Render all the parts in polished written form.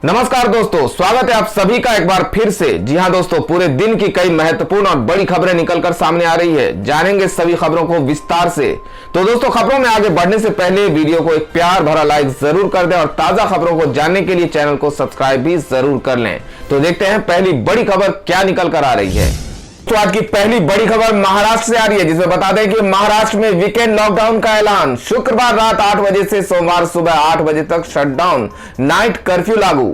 नमस्कार दोस्तों, स्वागत है आप सभी का एक बार फिर से। जी हां दोस्तों, पूरे दिन की कई महत्वपूर्ण और बड़ी खबरें निकलकर सामने आ रही है। जानेंगे सभी खबरों को विस्तार से। तो दोस्तों, खबरों में आगे बढ़ने से पहले वीडियो को एक प्यार भरा लाइक जरूर कर दें और ताजा खबरों को जानने के लिए चैनल को सब्सक्राइब भी जरूर कर लें। तो देखते हैं पहली बड़ी खबर क्या निकल कर आ रही है। तो आज की पहली बड़ी खबर महाराष्ट्र से आ रही है, जिसमें बता दें कि महाराष्ट्र में वीकेंड लॉकडाउन का ऐलान। शुक्रवार रात 8 बजे से सोमवार सुबह 8 बजे तक शटडाउन, नाइट कर्फ्यू लागू।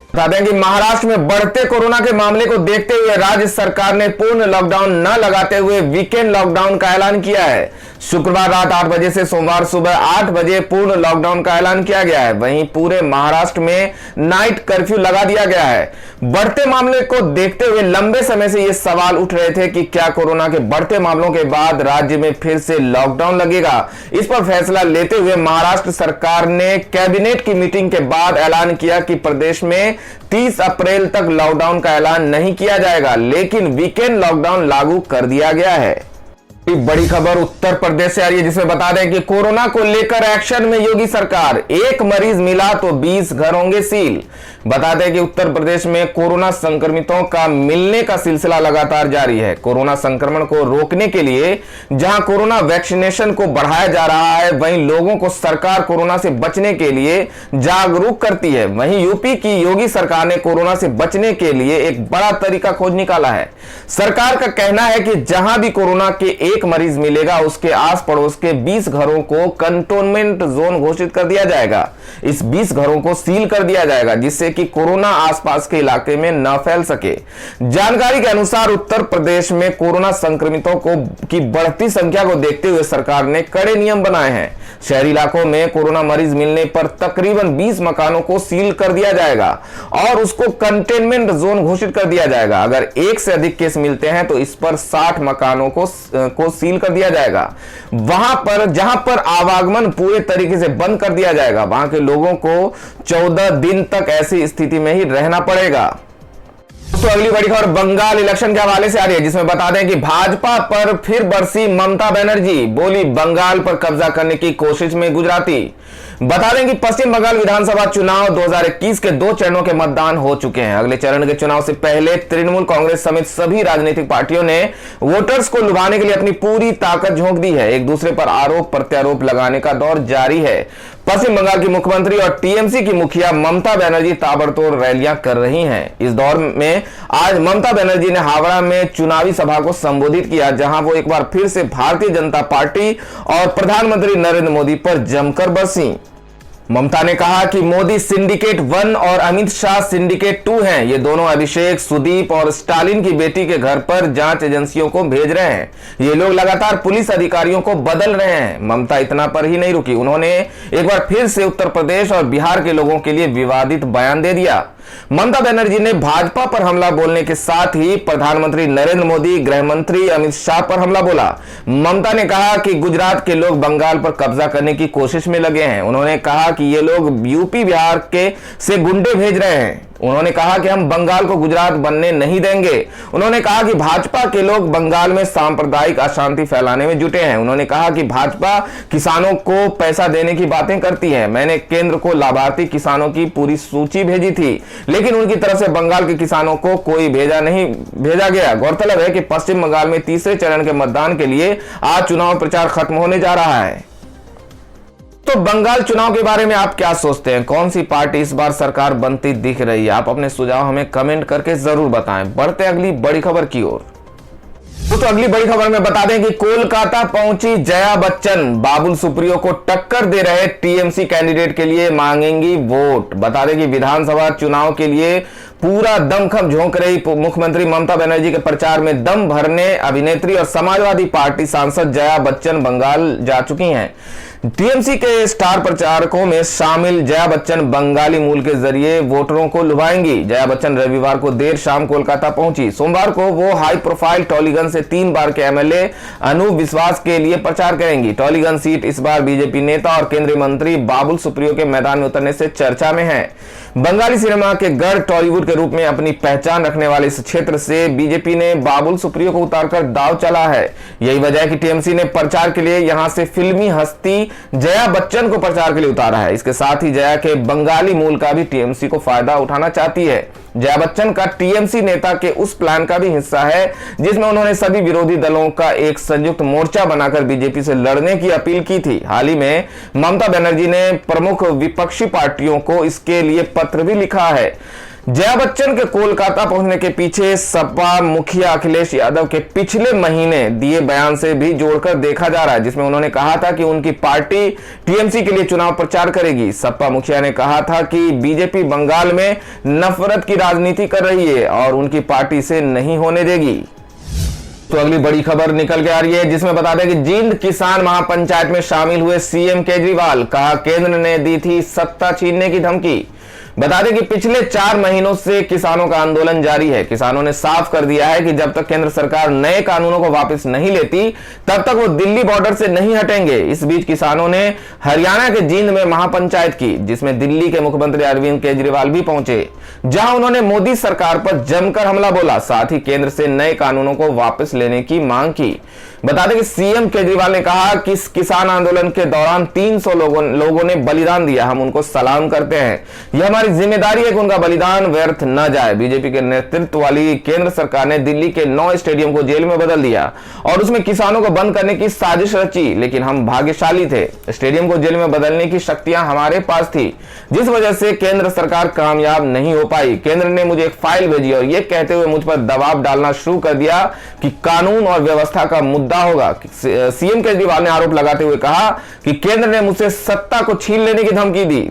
बता दें कि महाराष्ट्र में बढ़ते कोरोना के मामले को देखते हुए राज्य सरकार ने पूर्ण लॉकडाउन न लगाते हुए वीकेंड लॉकडाउन का ऐलान किया है। शुक्रवार रात 8 बजे से सोमवार सुबह 8 बजे पूर्ण लॉकडाउन का ऐलान किया गया है। वहीं पूरे महाराष्ट्र में नाइट कर्फ्यू लगा दिया गया है। बढ़ते मामले को देखते हुए लंबे समय से ये सवाल उठ रहे थे कि क्या कोरोना के बढ़ते मामलों के बाद राज्य में फिर से लॉकडाउन लगेगा। इस पर फैसला लेते हुए महाराष्ट्र सरकार ने कैबिनेट की मीटिंग के बाद ऐलान किया कि प्रदेश में 30 अप्रैल तक लॉकडाउन का ऐलान नहीं किया जाएगा, लेकिन वीकेंड लॉकडाउन लागू कर दिया गया है। बड़ी खबर उत्तर प्रदेश से आ रही है, जिसमें बता दें कि कोरोना को लेकर एक्शन में योगी सरकार। एक मरीज मिला तो 20 घर होंगे सील। बता दें कि उत्तर प्रदेश में कोरोना संक्रमितों का मिलने का सिलसिला लगातार जारी है। कोरोना संक्रमण को रोकने के लिए जहां कोरोना वैक्सीनेशन को बढ़ाया जा रहा है, वहीं लोगों को सरकार कोरोना से बचने के लिए जागरूक करती है। वहीं यूपी की योगी सरकार ने कोरोना से बचने के लिए एक बड़ा तरीका खोज निकाला है। सरकार का कहना है कि जहां भी कोरोना के एक मरीज मिलेगा, उसके आस पड़ोस के 20 घरों को कंटोनमेंट जोन घोषित कर दिया जाएगा। इस 20 घरों को सील कर दिया जाएगा, जिससे कि कोरोना आसपास के इलाके में न फैल सके। जानकारी के अनुसार उत्तर प्रदेश में कोरोना संक्रमितों की बढ़ती संख्या को देखते हुए सरकार ने कड़े नियम बनाए हैं। शहरी इलाकों में कोरोना मरीज मिलने पर तकरीबन 20 मकानों को सील कर दिया जाएगा और उसको कंटेनमेंट जोन घोषित कर दिया जाएगा। अगर एक से अधिक केस मिलते हैं तो इस पर 60 मकानों को सील कर दिया जाएगा। वहां पर जहां पर आवागमन पूरे तरीके से बंद कर दिया जाएगा, वहां के लोगों को 14 दिन तक ऐसी स्थिति में ही रहना पड़ेगा। तो अगली बड़ी खबर बंगाल इलेक्शन के हवाले से आ रही है, जिसमें बता दें कि भाजपा पर फिर बरसी ममता बनर्जी। बोली बंगाल पर कब्जा करने की कोशिश में गुजराती। बता दें कि पश्चिम बंगाल विधानसभा चुनाव 2021 के 2 चरणों के मतदान हो चुके हैं। अगले चरण के चुनाव से पहले तृणमूल कांग्रेस समेत सभी राजनीतिक पार्टियों ने वोटर्स को लुभाने के लिए अपनी पूरी ताकत झोंक दी है। एक दूसरे पर आरोप प्रत्यारोप लगाने का दौर जारी है। पश्चिम बंगाल की मुख्यमंत्री और टीएमसी की मुखिया ममता बनर्जी ताबड़तोड़ रैलियां कर रही हैं। इस दौर में आज ममता बनर्जी ने हावड़ा में चुनावी सभा को संबोधित किया, जहां वो एक बार फिर से भारतीय जनता पार्टी और प्रधानमंत्री नरेंद्र मोदी पर जमकर बरसी। ममता ने कहा कि मोदी सिंडिकेट 1 और अमित शाह सिंडिकेट 2 हैं। ये दोनों अभिषेक, सुदीप और स्टालिन की बेटी के घर पर जांच एजेंसियों को भेज रहे हैं। ये लोग लगातार पुलिस अधिकारियों को बदल रहे हैं। ममता इतना पर ही नहीं रुकी, उन्होंने एक बार फिर से उत्तर प्रदेश और बिहार के लोगों के लिए विवादित बयान दे दिया। ममता बनर्जी ने भाजपा पर हमला बोलने के साथ ही प्रधानमंत्री नरेंद्र मोदी, गृह मंत्री अमित शाह पर हमला बोला। ममता ने कहा कि गुजरात के लोग बंगाल पर कब्जा करने की कोशिश में लगे हैं। उन्होंने कहा कि ये लोग यूपी बिहार के से गुंडे भेज रहे हैं। उन्होंने कहा कि हम बंगाल को गुजरात बनने नहीं देंगे। उन्होंने कहा कि भाजपा के लोग बंगाल में सांप्रदायिक अशांति फैलाने में जुटे हैं। उन्होंने कहा कि भाजपा किसानों को पैसा देने की बातें करती है। मैंने केंद्र को लाभार्थी किसानों की पूरी सूची भेजी थी, लेकिन उनकी तरफ से बंगाल के किसानों को कोई भेजा गया। गौरतलब है कि पश्चिम बंगाल में तीसरे चरण के मतदान के लिए आज चुनाव प्रचार खत्म होने जा रहा है। तो बंगाल चुनाव के बारे में आप क्या सोचते हैं? कौन सी पार्टी इस बार सरकार बनती दिख रही है? आप अपने सुझाव हमें कमेंट करके जरूर बताएं। बढ़ते अगली बड़ी खबर की ओर। तो अगली बड़ी खबर में बता दें कि कोलकाता पहुंची जया बच्चन। बाबुल सुप्रियो को टक्कर दे रहे टीएमसी कैंडिडेट के लिए मांगेंगी वोट। बता दें कि विधानसभा चुनाव के लिए पूरा दमखम झोंक रही मुख्यमंत्री ममता बनर्जी के प्रचार में दम भरने अभिनेत्री और समाजवादी पार्टी सांसद जया बच्चन बंगाल जा चुकी हैं। टीएमसी के स्टार प्रचारकों में शामिल जया बच्चन बंगाली मूल के जरिए वोटरों को लुभाएंगी। जया बच्चन रविवार को देर शाम कोलकाता पहुंची। सोमवार को वो हाई प्रोफाइल टॉलीगंज से 3 बार के एमएलए अनूप विश्वास के लिए प्रचार करेंगी। टॉलीगंज सीट इस बार बीजेपी नेता और केंद्रीय मंत्री बाबुल सुप्रियो के मैदान में उतरने से चर्चा में है। बंगाली सिनेमा के गढ़ टॉलीवुड के रूप में अपनी पहचान रखने वाले इस क्षेत्र से बीजेपी ने बाबुल सुप्रियो को उतारकर दाव चला है। यही वजह है कि टीएमसी ने प्रचार के लिए यहां से फिल्मी हस्ती की जया बच्चन को प्रचार के लिए उतारा है। इसके साथ ही जया के बंगाली मूल का भी टीएमसी को फायदा उठाना चाहती है। जया बच्चन का टीएमसी नेता के उस प्लान का भी हिस्सा है जिसमें उन्होंने सभी विरोधी दलों का एक संयुक्त मोर्चा बनाकर बीजेपी से लड़ने की अपील की थी। हाल ही में ममता बनर्जी ने प्रमुख विपक्षी पार्टियों को इसके लिए पत्र भी लिखा है। जया बच्चन के कोलकाता पहुंचने के पीछे सपा मुखिया अखिलेश यादव के पिछले महीने दिए बयान से भी जोड़कर देखा जा रहा है, जिसमें उन्होंने कहा था कि उनकी पार्टी टीएमसी के लिए चुनाव प्रचार करेगी। सपा मुखिया ने कहा था कि बीजेपी बंगाल में नफरत की राजनीति कर रही है और उनकी पार्टी से नहीं होने देगी। तो अगली बड़ी खबर निकल के आ रही है, जिसमें बता दें कि जींद किसान महापंचायत में शामिल हुए सीएम केजरीवाल। कहा केंद्र ने दी थी सत्ता छीनने की धमकी। बता दें कि पिछले 4 महीनों से किसानों का आंदोलन जारी है। किसानों ने साफ कर दिया है कि जब तक केंद्र सरकार नए कानूनों को वापस नहीं लेती तब तक वो दिल्ली बॉर्डर से नहीं हटेंगे। इस बीच किसानों ने हरियाणा के जींद में महापंचायत की, जिसमें दिल्ली के मुख्यमंत्री अरविंद केजरीवाल भी पहुंचे, जहां उन्होंने मोदी सरकार पर जमकर हमला बोला, साथ ही केंद्र से नए कानूनों को वापस लेने की मांग की। बता दें कि सीएम केजरीवाल ने कहा कि इस किसान आंदोलन के दौरान 300 लोगों ने बलिदान दिया, हम उनको सलाम करते हैं। यह हमारी जिम्मेदारी है कि उनका बलिदान व्यर्थ न जाए। बीजेपी के नेतृत्व वाली केंद्र सरकार ने दिल्ली के 9 स्टेडियम को जेल में बदल दिया और उसमें किसानों को बंद करने की साजिश रची, लेकिन हम भाग्यशाली थे। स्टेडियम को जेल में बदलने की शक्तियां हमारे पास थी, जिस वजह से केंद्र सरकार कामयाब नहीं हो पाई। केंद्र ने मुझे एक फाइल भेजी और यह कहते हुए मुझ पर दबाव डालना शुरू कर दिया कि कानून और व्यवस्था का मुद्दा होगा। सीएम केजरीवाल ने आरोप लगाते हुए कहा कि केंद्र ने मुझसे सत्ता को छीन लेने की धमकी दी,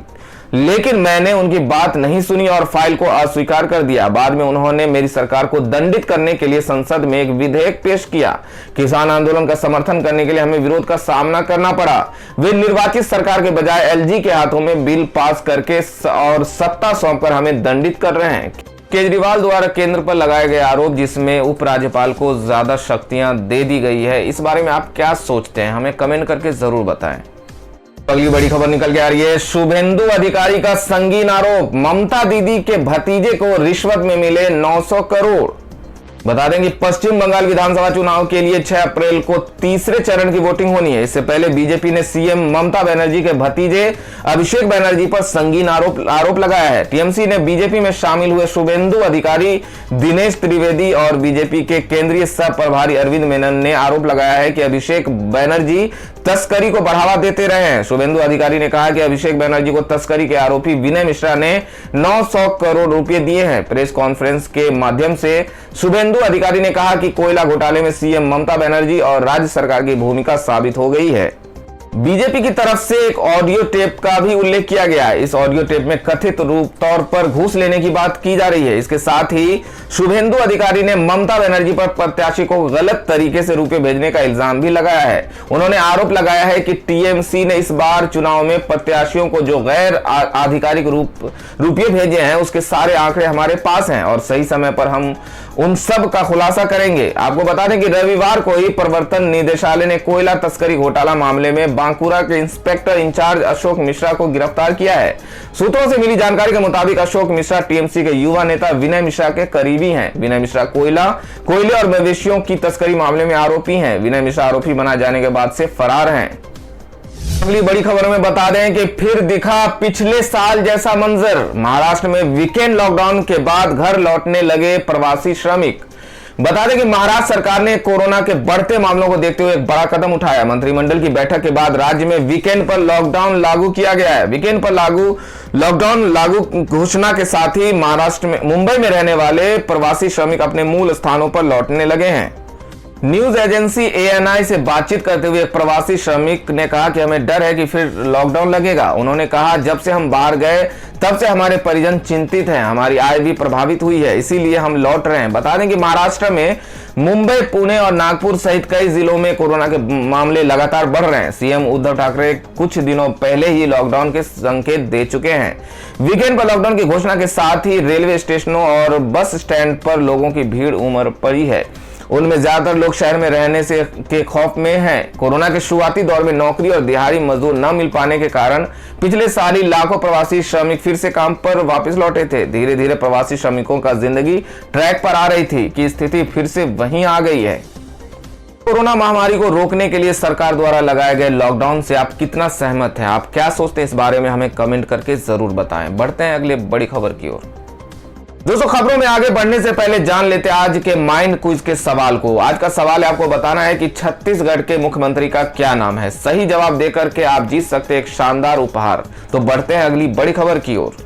लेकिन मैंने उनकी बात नहीं सुनी और फाइल को अस्वीकार कर दिया। बाद में उन्होंने मेरी सरकार को दंडित करने के लिए संसद में एक विधेयक पेश किया। किसान आंदोलन का समर्थन करने के लिए हमें विरोध का सामना करना पड़ा। वे निर्वाचित सरकार के बजाय एलजी के हाथों में बिल पास करके और सत्ता सौंपकर हमें दंडित कर रहे हैं। केजरीवाल द्वारा केंद्र पर लगाए गए आरोप, जिसमें उपराज्यपाल को ज्यादा शक्तियां दे दी गई है, इस बारे में आप क्या सोचते हैं, हमें कमेंट करके जरूर बताएं। अगली बड़ी खबर निकल के आ रही है, शुभेंदु अधिकारी का संगीन आरोप, ममता दीदी के भतीजे को रिश्वत में मिले 900 करोड़। बता दें कि पश्चिम बंगाल विधानसभा चुनाव के लिए 6 अप्रैल को तीसरे चरण की वोटिंग होनी है। इससे पहले बीजेपी ने सीएम ममता बनर्जी के भतीजे अभिषेक बनर्जी पर संगीन आरोप लगाया है। टीएमसी ने बीजेपी में शामिल हुए शुभेंदु अधिकारी, दिनेश त्रिवेदी और बीजेपी के केंद्रीय सह प्रभारी अरविंद मेनन ने आरोप लगाया है कि अभिषेक बनर्जी तस्करी को बढ़ावा देते रहे हैं। शुभेंदु अधिकारी ने कहा कि अभिषेक बनर्जी को तस्करी के आरोपी विनय मिश्रा ने 900 करोड़ रुपए दिए हैं। प्रेस कॉन्फ्रेंस के माध्यम से शुभेंदु अधिकारी ने कहा कि कोयला घोटाले में सीएम ममता बनर्जी और राज्य सरकार की भूमिका साबित हो गई है। बीजेपी की तरफ से एक ऑडियो टेप का भी उल्लेख किया गया है। इस ऑडियो टेप में कथित रूप तौर पर घूस लेने की बात की जा रही है। इसके साथ ही शुभेंदु अधिकारी ने ममता बनर्जी पर प्रत्याशी को गलत तरीके से रुपए भेजने का इल्जाम भी लगाया है। उन्होंने आरोप लगाया है कि टीएमसी ने इस बार चुनाव में प्रत्याशियों को जो गैर आधिकारिक रुपये भेजे हैं, उसके सारे आंकड़े हमारे पास हैं और सही समय पर हम उन सब का खुलासा करेंगे। आपको बता दें कि रविवार को ही प्रवर्तन निदेशालय ने कोयला तस्करी घोटाला मामले में बांकुरा के इंस्पेक्टर इंचार्ज अशोक मिश्रा को गिरफ्तार किया है। सूत्रों से मिली जानकारी के मुताबिक अशोक मिश्रा टीएमसी के युवा नेता विनय मिश्रा के करीबी हैं। विनय मिश्रा कोयले और मवेशियों की तस्करी मामले में आरोपी हैं। विनय मिश्रा आरोपी बनाए जाने के बाद से फरार हैं। अगली बड़ी खबर में बता दें कि फिर दिखा पिछले साल जैसा मंजर। महाराष्ट्र में वीकेंड लॉकडाउन के बाद घर लौटने लगे प्रवासी श्रमिक। बता दें कि महाराष्ट्र सरकार ने कोरोना के बढ़ते मामलों को देखते हुए एक बड़ा कदम उठाया। मंत्रिमंडल की बैठक के बाद राज्य में वीकेंड पर लॉकडाउन लागू किया गया है। वीकेंड पर लॉकडाउन लागू घोषणा के साथ ही महाराष्ट्र में मुंबई में रहने वाले प्रवासी श्रमिक अपने मूल स्थानों पर लौटने लगे हैं। न्यूज एजेंसी एएनआई से बातचीत करते हुए एक प्रवासी श्रमिक ने कहा कि हमें डर है कि फिर लॉकडाउन लगेगा। उन्होंने कहा, जब से हम बाहर गए तब से हमारे परिजन चिंतित हैं, हमारी आय भी प्रभावित हुई है, इसीलिए हम लौट रहे हैं। बता दें कि महाराष्ट्र में मुंबई, पुणे और नागपुर सहित कई जिलों में कोरोना के मामले लगातार बढ़ रहे हैं। सीएम उद्धव ठाकरे कुछ दिनों पहले ही लॉकडाउन के संकेत दे चुके हैं। वीकेंड पर लॉकडाउन की घोषणा के साथ ही रेलवे स्टेशनों और बस स्टैंड पर लोगों की भीड़ उमड़ पड़ी है। उनमें ज्यादातर लोग शहर में रहने से के खौफ में हैं। कोरोना के शुरुआती दौर में नौकरी और दिहाड़ी मजदूर न मिल पाने के कारण पिछले साल ही लाखों प्रवासी श्रमिक फिर से काम पर वापस लौटे थे। धीरे धीरे प्रवासी श्रमिकों का जिंदगी ट्रैक पर आ रही थी कि स्थिति फिर से वहीं आ गई है। कोरोना महामारी को रोकने के लिए सरकार द्वारा लगाए गए लॉकडाउन से आप कितना सहमत हैं? आप क्या सोचते हैं इस बारे में हमें कमेंट करके जरूर बताएं। बढ़ते हैं अगले बड़ी खबर की ओर। दोस्तों, खबरों में आगे बढ़ने से पहले जान लेते हैं आज के माइंड क्विज के सवाल को। आज का सवाल है, आपको बताना है कि छत्तीसगढ़ के मुख्यमंत्री का क्या नाम है। सही जवाब देकर के आप जीत सकते हैं एक शानदार उपहार। तो बढ़ते हैं अगली बड़ी खबर की ओर।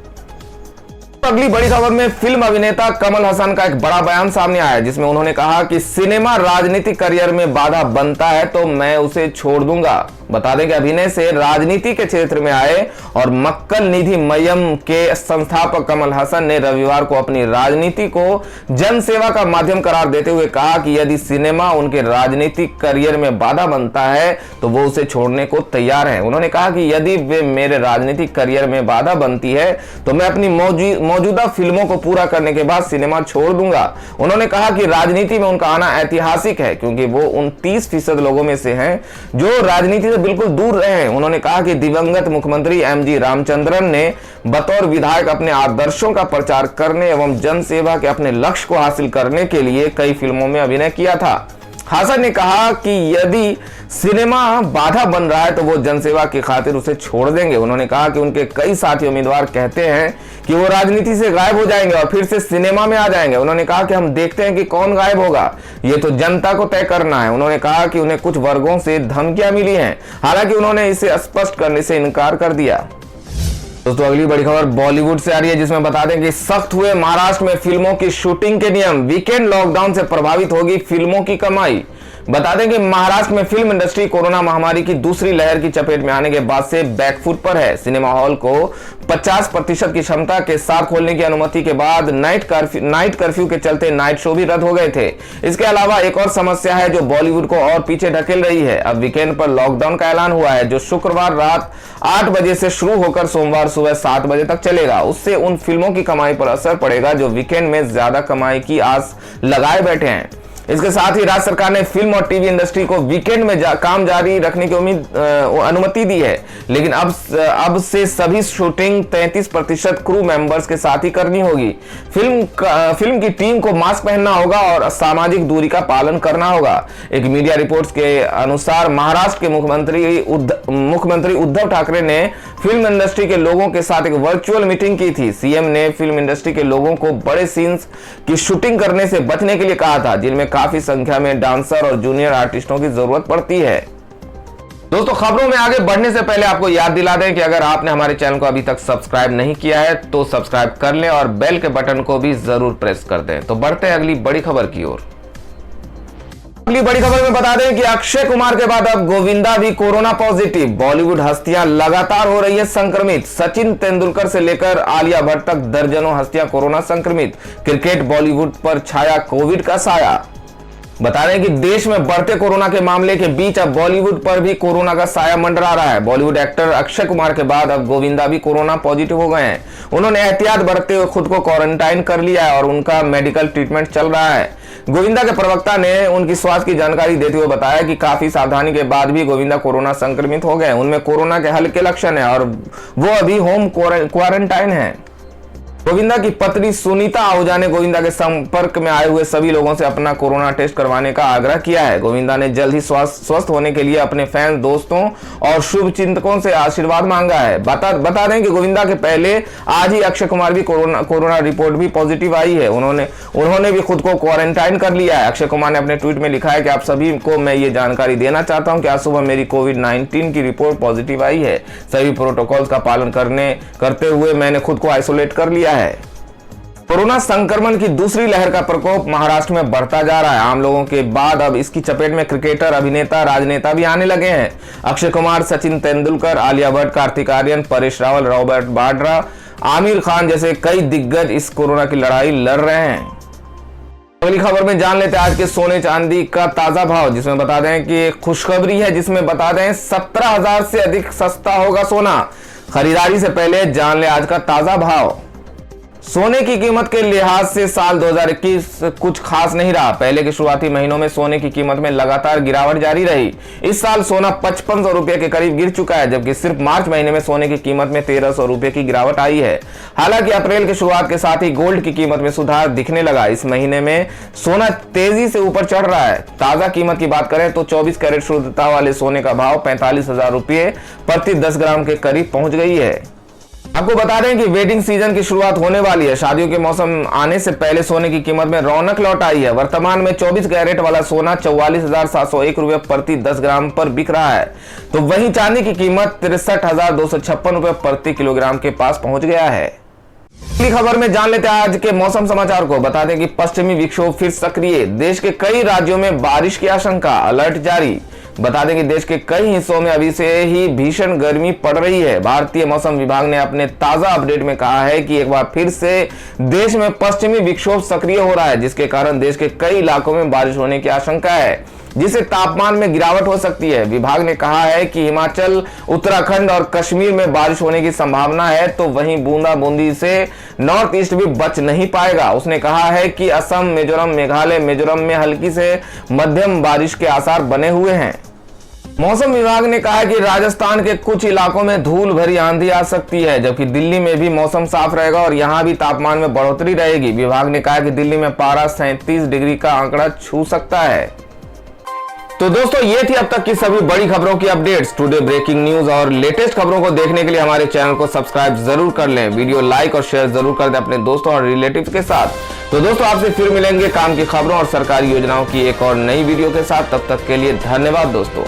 अगली बड़ी खबर में फिल्म अभिनेता कमल हसन का एक बड़ा बयान सामने आया है, जिसमें उन्होंने कहा कि सिनेमा राजनीतिक करियर में बाधा बनता है तो मैं उसे छोड़ दूंगा। बता दें कि अभिनय से राजनीति के क्षेत्र में आए और मक्कल निधि मयम के संस्थापक कमल हसन ने रविवार को अपनी राजनीति को जन सेवा का माध्यम करार देते हुए कहा कि यदि सिनेमा उनके राजनीतिक करियर में बाधा बनता है तो वो उसे छोड़ने को तैयार है। उन्होंने कहा कि यदि वे मेरे राजनीतिक करियर में बाधा बनती है तो मैं अपनी मौजूदा फिल्मों को पूरा करने के बाद सिनेमा छोड़ दूंगा। उन्होंने कहा कि राजनीति में उनका आना ऐतिहासिक है, क्योंकि वो उन 30% लोगों में से हैं जो राजनीति से बिल्कुल दूर रहे हैं। उन्होंने कहा कि दिवंगत मुख्यमंत्री एमजी रामचंद्रन ने बतौर विधायक अपने आदर्शों का प्रचार करने एवं जन सेवा के अपने लक्ष्य को हासिल करने के लिए कई फिल्मों में अभिनय किया था। हसन ने कहा कि यदि सिनेमा बाधा बन रहा है तो वो जनसेवा की खातिर उसे छोड़ देंगे। उन्होंने कहा कि उनके कई साथी उम्मीदवार कहते हैं कि वो राजनीति से गायब हो जाएंगे और फिर से सिनेमा में आ जाएंगे। उन्होंने कहा कि हम देखते हैं कि कौन गायब होगा, ये तो जनता को तय करना है। उन्होंने कहा कि उन्हें कुछ वर्गों से धमकियां मिली हैं, हालांकि उन्होंने इसे स्पष्ट करने से इनकार कर दिया। दोस्तों, अगली बड़ी खबर बॉलीवुड से आ रही है, जिसमें बता दें कि सख्त हुए महाराष्ट्र में फिल्मों की शूटिंग के नियम। वीकेंड लॉकडाउन से प्रभावित होगी फिल्मों की कमाई। बता दें कि महाराष्ट्र में फिल्म इंडस्ट्री कोरोना महामारी की दूसरी लहर की चपेट में आने के बाद से बैकफुट पर है। सिनेमा हॉल को 50% की क्षमता के साथ खोलने की अनुमति के बाद नाइट कर्फ्यू के चलते नाइट शो भी रद्द हो गए थे। इसके अलावा एक और समस्या है जो बॉलीवुड को और पीछे ढकेल रही है। अब वीकेंड पर लॉकडाउन का ऐलान हुआ है, जो शुक्रवार रात 8 बजे से शुरू होकर सोमवार सुबह 7 बजे तक चलेगा। उससे उन फिल्मों की कमाई पर असर पड़ेगा जो वीकेंड में ज्यादा कमाई की आस लगाए बैठे हैं। इसके साथ ही राज्य सरकार ने फिल्म और टीवी इंडस्ट्री को वीकेंड में काम जारी रखने की अनुमति दी है, लेकिन अब से सभी शूटिंग 33% क्रू मेंबर्स के साथ ही करनी होगी। फिल्म की टीम को मास्क पहनना होगा और सामाजिक दूरी का पालन करना होगा। एक मीडिया रिपोर्ट्स के अनुसार महाराष्ट्र के मुख्यमंत्री उद्धव ठाकरे ने फिल्म इंडस्ट्री के लोगों के साथ एक वर्चुअल मीटिंग की थी। सीएम ने फिल्म इंडस्ट्री के लोगों को बड़े सीन्स की शूटिंग करने से बचने के लिए कहा था, जिनमें काफी संख्या में डांसर और जूनियर आर्टिस्टों की जरूरत पड़ती है। दोस्तों, खबरों में आगे बढ़ने से पहले आपको याद दिला दें कि अगर आपने हमारे चैनल को अभी तक सब्सक्राइब नहीं किया है तो सब्सक्राइब कर लें और बेल के बटन को भी जरूर प्रेस कर दें। तो बढ़ते हैं अगली बड़ी खबर की ओर। अगली बड़ी खबर में बता दें कि अक्षय कुमार के बाद अब गोविंदा भी कोरोना पॉजिटिव। बॉलीवुड हस्तियां लगातार हो रही है संक्रमित। सचिन तेंदुलकर से लेकर आलिया भट्ट तक दर्जनों हस्तियां कोरोना संक्रमित। क्रिकेट बॉलीवुड पर छाया कोविड का साया। बता दें कि देश में बढ़ते कोरोना के मामले के बीच अब बॉलीवुड पर भी कोरोना का साया मंडरा रहा है। बॉलीवुड एक्टर अक्षय कुमार के बाद अब गोविंदा भी कोरोना पॉजिटिव हो गए हैं। उन्होंने एहतियात बरतते हुए खुद को क्वारंटाइन कर लिया है और उनका मेडिकल ट्रीटमेंट चल रहा है। गोविंदा के प्रवक्ता ने उनकी स्वास्थ्य की जानकारी देते हुए बताया कि काफी सावधानी के बाद भी गोविंदा कोरोना संक्रमित हो गए। उनमें कोरोना के हल्के लक्षण है और वो अभी होम क्वारंटाइन है। गोविंदा की पत्नी सुनीता आहूजा ने गोविंदा के संपर्क में आए हुए सभी लोगों से अपना कोरोना टेस्ट करवाने का आग्रह किया है। गोविंदा ने जल्द ही स्वस्थ होने के लिए अपने फैंस, दोस्तों और शुभ चिंतकों से आशीर्वाद मांगा है। बता दें कि गोविंदा के पहले आज ही अक्षय कुमार भी कोरोना रिपोर्ट भी पॉजिटिव आई है। उन्होंने भी खुद को क्वारंटाइन कर लिया है। अक्षय कुमार ने अपने ट्वीट में लिखा है कि आप सभी को मैं ये जानकारी देना चाहता हूँ कि आज सुबह मेरी कोविड-19 की रिपोर्ट पॉजिटिव आई है। सभी प्रोटोकॉल्स का पालन करते हुए मैंने खुद को आइसोलेट कर लिया है। कोरोना संक्रमण की दूसरी लहर का प्रकोप महाराष्ट्र में बढ़ता जा रहा है। आम लोगों के बाद अब इसकी चपेट में क्रिकेटर, अभिनेता, राजनेता भी आने लगे हैं। अक्षय कुमार, सचिन तेंदुलकर, आलिया भट्ट, कार्तिक आर्यन, परेश रावल, रॉबर्ट बाड्रा, आमिर खान जैसे कई दिग्गज इस कोरोना की लड़ाई लड़ रहे हैं। अगली खबर में जान लेते हैं आज के सोने चांदी का ताजा भाव, जिसमें बता दें कि खुशखबरी है, जिसमें बता दें 17,000 से अधिक सस्ता होगा सोना। खरीदारी से पहले जान ले आज का ताजा भाव। सोने की कीमत के लिहाज से साल 2021 कुछ खास नहीं रहा। पहले के शुरुआती महीनों में सोने की कीमत में लगातार गिरावट जारी रही। इस साल सोना 5500 रुपए के करीब गिर चुका है, जबकि सिर्फ मार्च महीने में सोने की कीमत में 1300 रुपए की गिरावट आई है। हालांकि अप्रैल की शुरुआत के साथ ही गोल्ड की कीमत में सुधार दिखने लगा। इस महीने में सोना तेजी से ऊपर चढ़ रहा है। ताजा कीमत की बात करें तो 24 कैरेट शुद्धता वाले सोने का भाव 45,000 रुपए प्रति 10 ग्राम के करीब पहुंच गई है। आपको बता दें कि वेडिंग सीजन की शुरुआत होने वाली है। शादियों के मौसम आने से पहले सोने की कीमत में रौनक लौट आई है। वर्तमान में 24 कैरेट वाला सोना 44,701 रुपए प्रति 10 ग्राम पर बिक रहा है, तो वहीं चांदी की कीमत 63,256 रुपए प्रति किलोग्राम के पास पहुंच गया है। अगली खबर में जान लेते हैं आज के मौसम समाचार को। बता दें कि पश्चिमी विक्षोभ फिर सक्रिय, देश के कई राज्यों में बारिश की आशंका, अलर्ट जारी। बता दें कि देश के कई हिस्सों में अभी से ही भीषण गर्मी पड़ रही है। भारतीय मौसम विभाग ने अपने ताजा अपडेट में कहा है कि एक बार फिर से देश में पश्चिमी विक्षोभ सक्रिय हो रहा है, जिसके कारण देश के कई इलाकों में बारिश होने की आशंका है, जिससे तापमान में गिरावट हो सकती है। विभाग ने कहा है कि हिमाचल, उत्तराखंड और कश्मीर में बारिश होने की संभावना है, तो वहीं बूंदाबूंदी से नॉर्थ ईस्ट भी बच नहीं पाएगा। उसने कहा है कि असम, मिजोरम, मेघालय, मिजोरम में हल्की से मध्यम बारिश के आसार बने हुए हैं। मौसम विभाग ने कहा कि राजस्थान के कुछ इलाकों में धूल भरी आंधी आ सकती है, जबकि दिल्ली में भी मौसम साफ रहेगा और यहां भी तापमान में बढ़ोतरी रहेगी। विभाग ने कहा कि दिल्ली में पारा 37 डिग्री का आंकड़ा छू सकता है। तो दोस्तों, ये थी अब तक की सभी बड़ी खबरों की अपडेट्स। टुडे ब्रेकिंग न्यूज और लेटेस्ट खबरों को देखने के लिए हमारे चैनल को सब्सक्राइब जरूर कर लें। वीडियो लाइक और शेयर जरूर कर दें अपने दोस्तों और रिलेटिव्स के साथ। तो दोस्तों, आपसे फिर मिलेंगे काम की खबरों और सरकारी योजनाओं की एक और नई वीडियो के साथ। तब तक के लिए धन्यवाद दोस्तों।